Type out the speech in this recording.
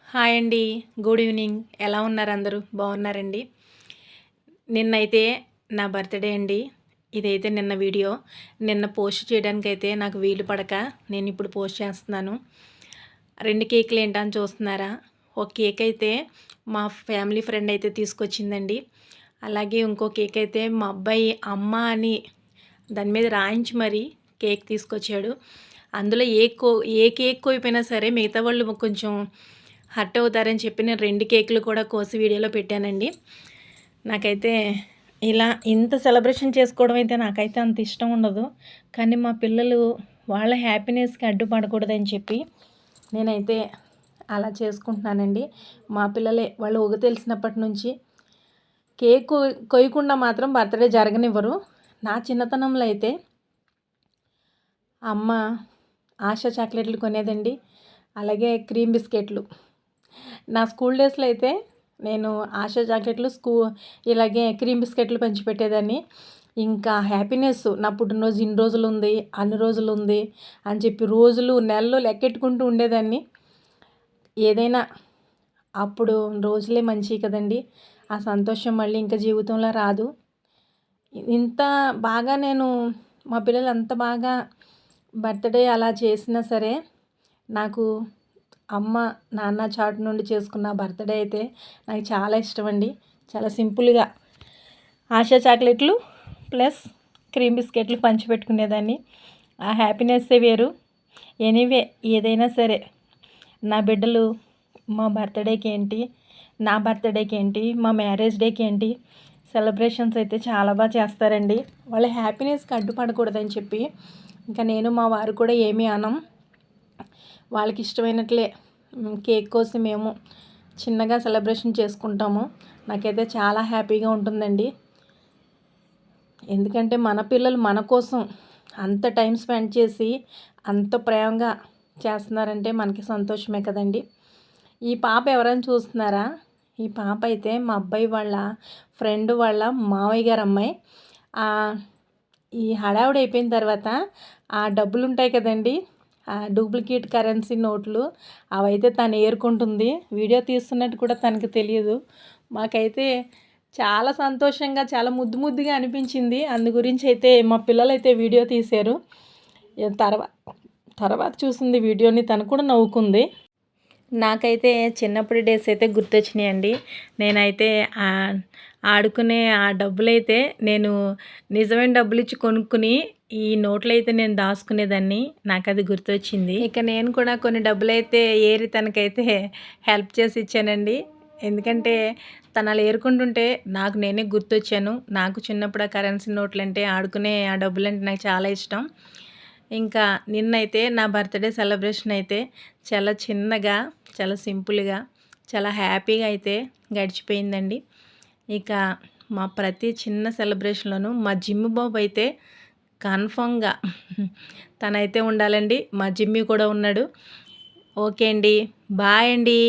Hi అండి. Good evening. ఎలా ఉన్నారు అందరూ? బాగున్నారండి? నిన్నైతే నా బర్త్‌డే అండి. ఇదైతే నిన్న వీడియో. నిన్న పోస్ట్ చేయడానికైతే నాకు వీలు పడక నేనిప్పుడు పోస్ట్ చేస్తున్నాను. 2 కేకులు ఏంటా అని చూస్తున్నారా? ఒక కేక్ అయితే మా ఫ్యామిలీ ఫ్రెండ్ అయితే తీసుకొచ్చిందండి. అలాగే ఇంకో కేక్ అయితే మా అబ్బాయి అమ్మ అని దాని మీద రాయించి మరీ కేక్ తీసుకొచ్చాడు. అందులో ఏ కేక్ కోయిపోయినా సరే మిగతా వాళ్ళు కొంచెం హర్ట్ అవుతారని చెప్పి నేను 2 కేకులు కూడా కోసి వీడియోలో పెట్టానండి. నాకైతే ఇలా ఇంత సెలబ్రేషన్ చేసుకోవడం అయితే నాకైతే అంత ఇష్టం ఉండదు. కానీ మా పిల్లలు వాళ్ళ హ్యాపీనెస్‌కి అడ్డుపడకూడదని చెప్పి నేనైతే అలా చేసుకుంటున్నానండి. మా పిల్లలే వాళ్ళు ఊగ తెలిసినప్పటి నుంచి కేక్ కొయ్యకుండా మాత్రం బర్త్‌డే జరగనివ్వరు. నా చిన్నతనంలో అయితే అమ్మ ఆశ చాక్లెట్లు కొనేదండి. అలాగే క్రీమ్ బిస్కెట్లు. నా స్కూల్ డేస్లో అయితే నేను ఆశా చాక్లెట్లు ఇలాగే క్రీమ్ బిస్కెట్లు పంచిపెట్టేదాన్ని. ఇంకా హ్యాపీనెస్ నా పుట్టినరోజు ఇన్ని రోజులు ఉంది, అన్ని రోజులు ఉంది అని చెప్పి రోజులు నెలలు లెక్కెట్టుకుంటూ ఉండేదాన్ని. ఏదైనా అప్పుడు రోజులే మంచివి కదండి. ఆ సంతోషం మళ్ళీ ఇంకా జీవితంలో రాదు. ఇంత బాగా నేను మా పిల్లలు అంత బాగా బర్త్‌డే అలా చేసినా సరే నాకు అమ్మ, నాన్న చాటు నుండి చేసుకున్న బర్త్‌డే అయితే నాకు చాలా ఇష్టమండి. చాలా సింపుల్‌గా ఆశా చాక్లెట్లు ప్లస్ క్రీమ్ బిస్కెట్లు పంచిపెట్టుకునేదాన్ని. ఆ హ్యాపీనెస్సే వేరు. ఎనీవే ఏదైనా సరే నా బిడ్డలు మా బర్త్‌డేకి ఏంటి, నా బర్త్‌డేకి ఏంటి, మా మ్యారేజ్ డేకి ఏంటి సెలబ్రేషన్స్ అయితే చాలా బాగా చేస్తారండి. వాళ్ళ హ్యాపీనెస్‌కి అడ్డుపడకూడదని చెప్పి ఇంకా నేను మా వారు కూడా ఏమీ అనం. వాళ్ళకి ఇష్టమైనట్లే కేక్ కోసి మేము చిన్నగా సెలబ్రేషన్ చేసుకుంటాము. నాకైతే చాలా హ్యాపీగా ఉంటుందండి. ఎందుకంటే మన పిల్లలు మన కోసం అంత టైం స్పెండ్ చేసి అంత ప్రేమగా చేస్తున్నారంటే మనకి సంతోషమే కదండి. ఈ పాప ఎవరైనా చూస్తున్నారా? ఈ పాప అయితే మా అబ్బాయి వాళ్ళ ఫ్రెండ్ వాళ్ళ మావయ్య గారు అమ్మాయి. ఈ హడావుడి అయిపోయిన తర్వాత ఆ డబ్బులు ఉంటాయి కదండి, ఆ డూప్లికేట్ కరెన్సీ నోట్లు అవైతే తను ఏరుకుంటుంది. వీడియో తీస్తున్నట్టు కూడా తనకు తెలియదు. మాకైతే చాలా సంతోషంగా చాలా ముద్దుగా అనిపించింది. అందు గురించి అయితే మా పిల్లలైతే వీడియో తీశారు. తర్వాత చూసింది వీడియోని, తను కూడా నవ్వుకుంది. నాకైతే చిన్నప్పటి డేస్ అయితే గుర్తొచ్చినాయండి. నేనైతే ఆడుకునే ఆ డబ్బులైతే నేను నిజమైన డబ్బులు ఇచ్చి కొనుక్కుని ఈ నోట్లయితే నేను దాచుకునేదాన్ని. నాకది గుర్తొచ్చింది. ఇక నేను కూడా కొన్ని డబ్బులైతే ఏరి తనకైతే హెల్ప్ చేసి ఇచ్చానండి. ఎందుకంటే తను అలా ఏరుకుంటుంటే నాకు నేనే గుర్తొచ్చాను. నాకు చిన్నప్పుడు ఆ కరెన్సీ నోట్లంటే ఆడుకునే ఆ డబ్బులంటే నాకు చాలా ఇష్టం. ఇంకా నిన్నైతే నా బర్త్‌డే సెలబ్రేషన్ అయితే చాలా చిన్నగా, చాలా సింపుల్‌గా, చాలా హ్యాపీగా అయితే గడిచిపోయిందండి. ఇక మా ప్రతి చిన్న సెలబ్రేషన్‌లోనూ మా జిమ్ము బాబు అయితే కన్ఫర్మ్‌గా తనైతే ఉండాలండి. మా జిమ్మీ కూడా ఉన్నాడు. ఓకే అండి. బాయ్ అండి.